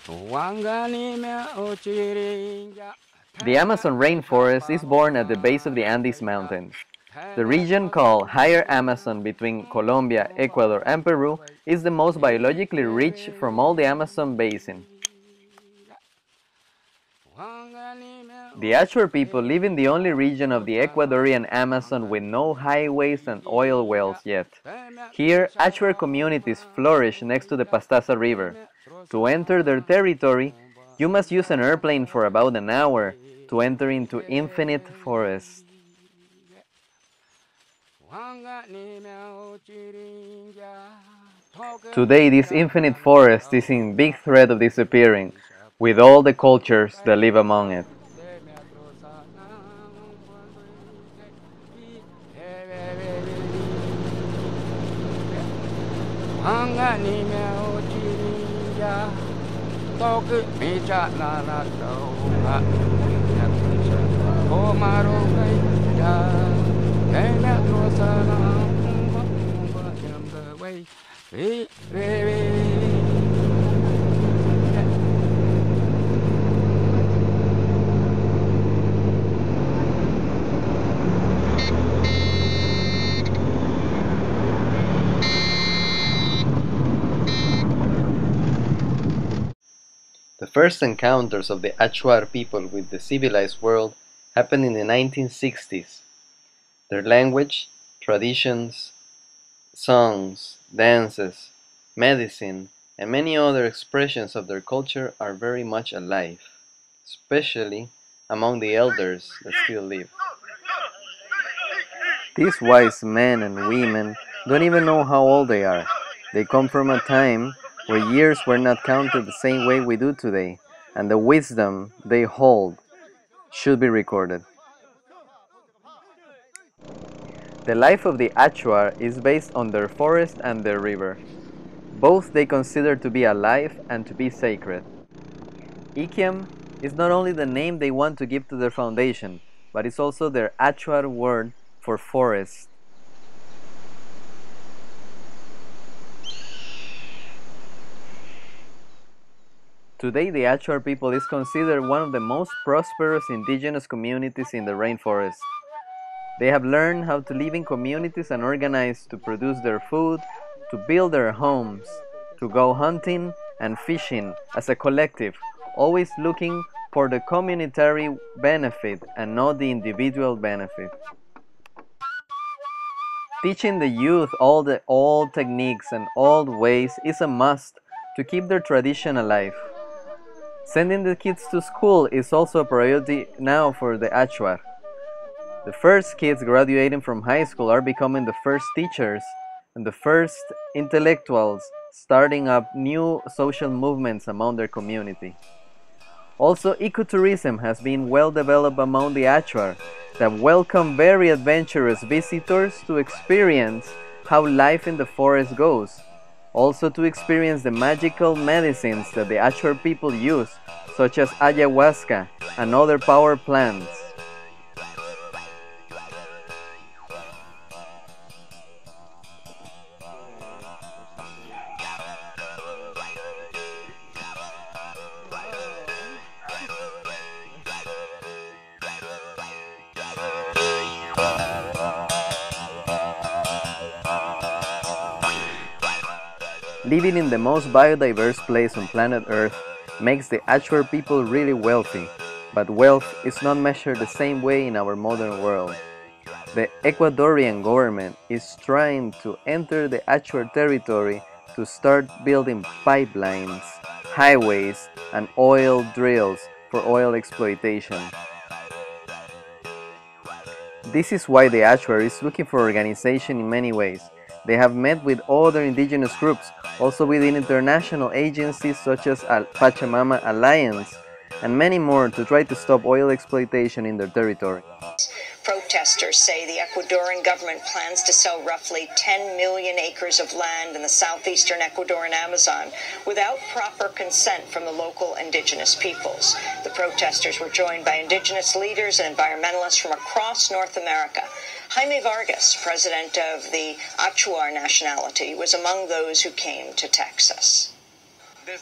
The Amazon rainforest is born at the base of the Andes Mountains. The region called Higher Amazon between Colombia, Ecuador, and Peru is the most biologically rich from all the Amazon basin. The Achuar people live in the only region of the Ecuadorian Amazon with no highways and oil wells yet. Here, Achuar communities flourish next to the Pastaza River. To enter their territory, you must use an airplane for about an hour to enter into infinite forest. Today, this infinite forest is in big threat of disappearing, with all the cultures that live among it. The first encounters of the Achuar people with the civilized world happened in the 1960s. Their language, traditions, songs, dances, medicine, and many other expressions of their culture are very much alive, especially among the elders that still live. These wise men and women don't even know how old they are. They come from a time where years were not counted the same way we do today, and the wisdom they hold should be recorded. The life of the Achuar is based on their forest and their river. Both they consider to be alive and to be sacred. Ikiam is not only the name they want to give to their foundation, but it's also their Achuar word for forest. Today, the Achuar people is considered one of the most prosperous indigenous communities in the rainforest. They have learned how to live in communities and organize to produce their food, to build their homes, to go hunting and fishing as a collective, always looking for the communitary benefit and not the individual benefit. Teaching the youth all the old techniques and old ways is a must to keep their tradition alive. Sending the kids to school is also a priority now for the Achuar. The first kids graduating from high school are becoming the first teachers and the first intellectuals starting up new social movements among their community. Also, ecotourism has been well developed among the Achuar that welcome very adventurous visitors to experience how life in the forest goes. Also to experience the magical medicines that the Achuar people use, such as ayahuasca and other power plants. Living in the most biodiverse place on planet Earth makes the Achuar people really wealthy, but wealth is not measured the same way in our modern world. The Ecuadorian government is trying to enter the Achuar territory to start building pipelines, highways, and oil drills for oil exploitation. This is why the Achuar is looking for organization in many ways. They have met with other indigenous groups, also within international agencies such as Pachamama Alliance, and many more to try to stop oil exploitation in their territory. Protesters say the Ecuadorian government plans to sell roughly 10 million acres of land in the southeastern Ecuadorian Amazon without proper consent from the local indigenous peoples. The protesters were joined by indigenous leaders and environmentalists from across North America. Jaime Vargas, president of the Achuar nationality, was among those who came to Texas. From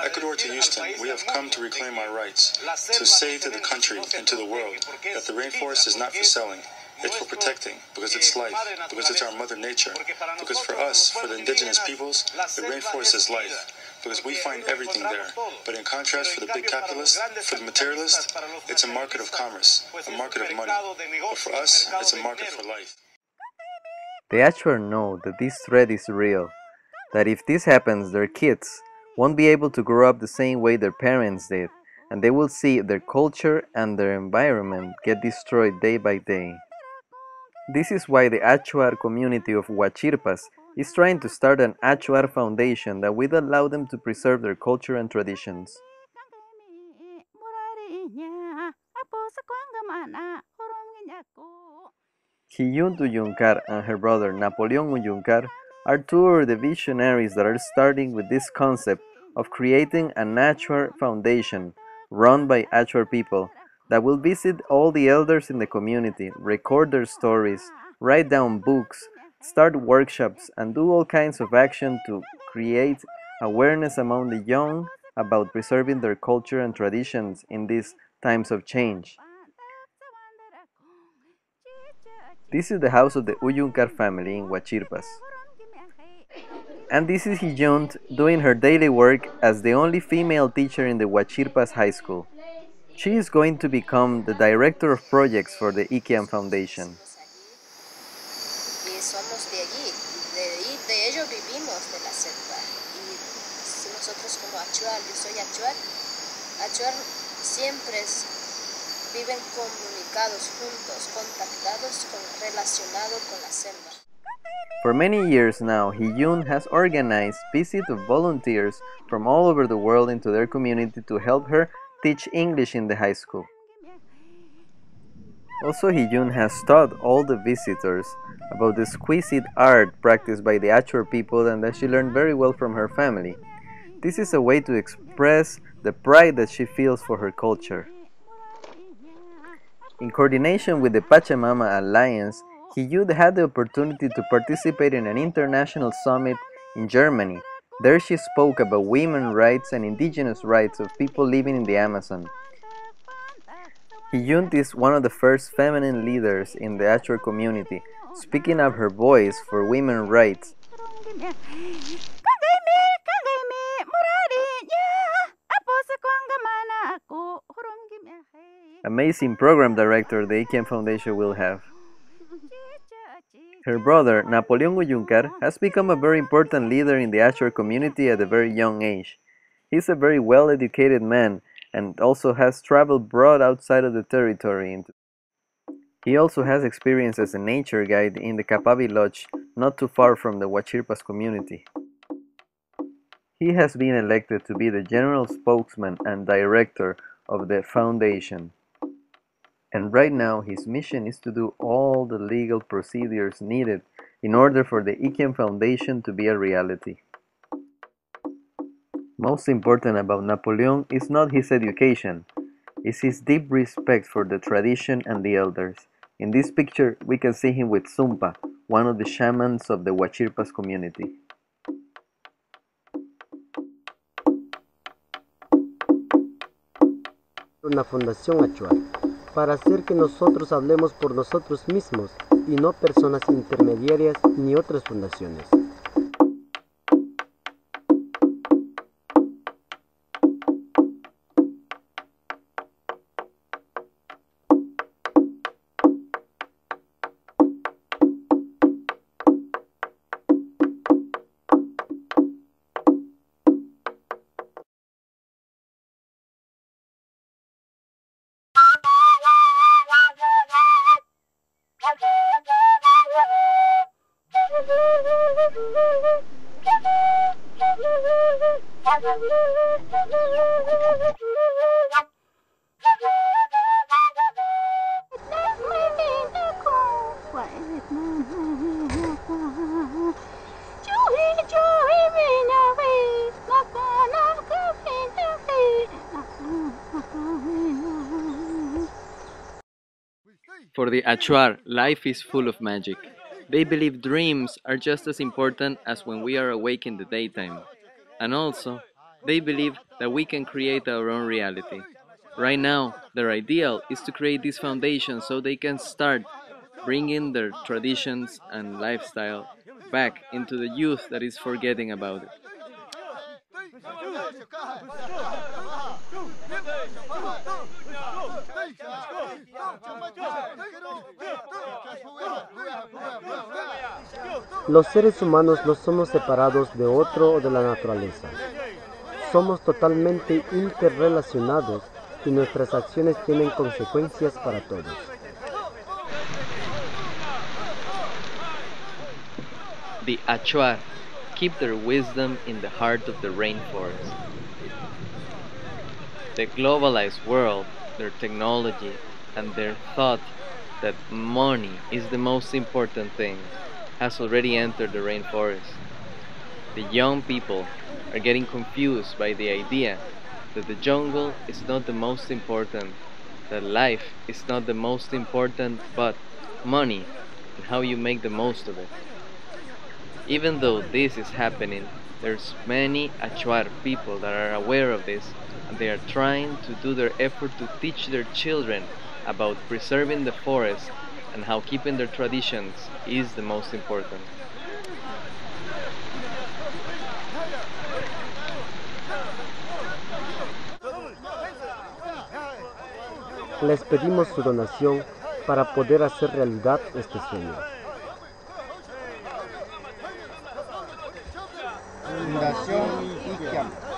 Ecuador to Houston, we have come to reclaim our rights, to say to the country and to the world that the rainforest is not for selling, it's for protecting, because it's life, because it's our mother nature, because for us, for the indigenous peoples, the rainforest is life, because we find everything there. But in contrast, for the big capitalist, for the materialist, it's a market of commerce, a market of money. But for us, it's a market for life. The Achuar know that this threat is real, that if this happens, their kids won't be able to grow up the same way their parents did, and they will see their culture and their environment get destroyed day by day. This is why the Achuar community of Huachirpas is trying to start an Achuar foundation that will allow them to preserve their culture and traditions. Hiyun Uyuncar and her brother Napoleon Uyuncar are two of the visionaries that are starting with this concept of creating an Achuar foundation run by Achuar people that will visit all the elders in the community, record their stories, write down books, start workshops, and do all kinds of action to create awareness among the young about preserving their culture and traditions in these times of change. This is the house of the Uyuncar family in Huachirpas. And this is Hiyunt doing her daily work as the only female teacher in the Huachirpas High School. She is going to become the director of projects for the IKIAM Foundation. Y somos de allí, de ello vivimos de la selva. Y nosotros como Achuar, yo soy Achuar, Achuar siempre viven comunicados juntos, contactados, relacionados con la selva. For many years now, Hiyun has organized visits of volunteers from all over the world into their community to help her teach English in the high school. Also, Hiyun has taught all the visitors about the exquisite art practiced by the Achuar people and that she learned very well from her family. This is a way to express the pride that she feels for her culture. In coordination with the Pachamama Alliance, Hiyud had the opportunity to participate in an international summit in Germany. There she spoke about women's rights and indigenous rights of people living in the Amazon. Hiyunt is one of the first feminine leaders in the Achuar community, speaking up her voice for women's rights. Amazing program director the IKIAM Foundation will have. Her brother, Napoleon Uyuncar, has become a very important leader in the Achuar community at a very young age. He's a very well-educated man and also has traveled broad outside of the territory. He also has experience as a nature guide in the Capavi Lodge, not too far from the Huachirpas community. He has been elected to be the general spokesman and director of the foundation. And right now his mission is to do all the legal procedures needed in order for the IKIAM Foundation to be a reality. Most important about Napoleon is not his education, it's his deep respect for the tradition and the elders. In this picture we can see him with Zumpa, one of the shamans of the Huachirpas community. Una fundación Achuar, para hacer que nosotros hablemos por nosotros mismos y no personas intermediarias ni otras fundaciones. For the Achuar, life is full of magic. They believe dreams are just as important as when we are awake in the daytime. And also, they believe that we can create our own reality. Right now, their ideal is to create this foundation so they can start bringing their traditions and lifestyle back into the youth that is forgetting about it. Los seres humanos no somos separados de otro o de la naturaleza. Somos totalmente interrelacionados y nuestras acciones tienen consecuencias para todos. The Achuar keep their wisdom in the heart of the rainforest. The globalized world, their technology, and their thought that money is the most important thing has already entered the rainforest. The young people are getting confused by the idea that the jungle is not the most important, that life is not the most important, but money and how you make the most of it. Even though this is happening, there's many Achuar people that are aware of this and they are trying to do their effort to teach their children about preserving the forest and how keeping their traditions is the most important. Les pedimos su donación para poder hacer realidad este sueño. Fundación IKIAM.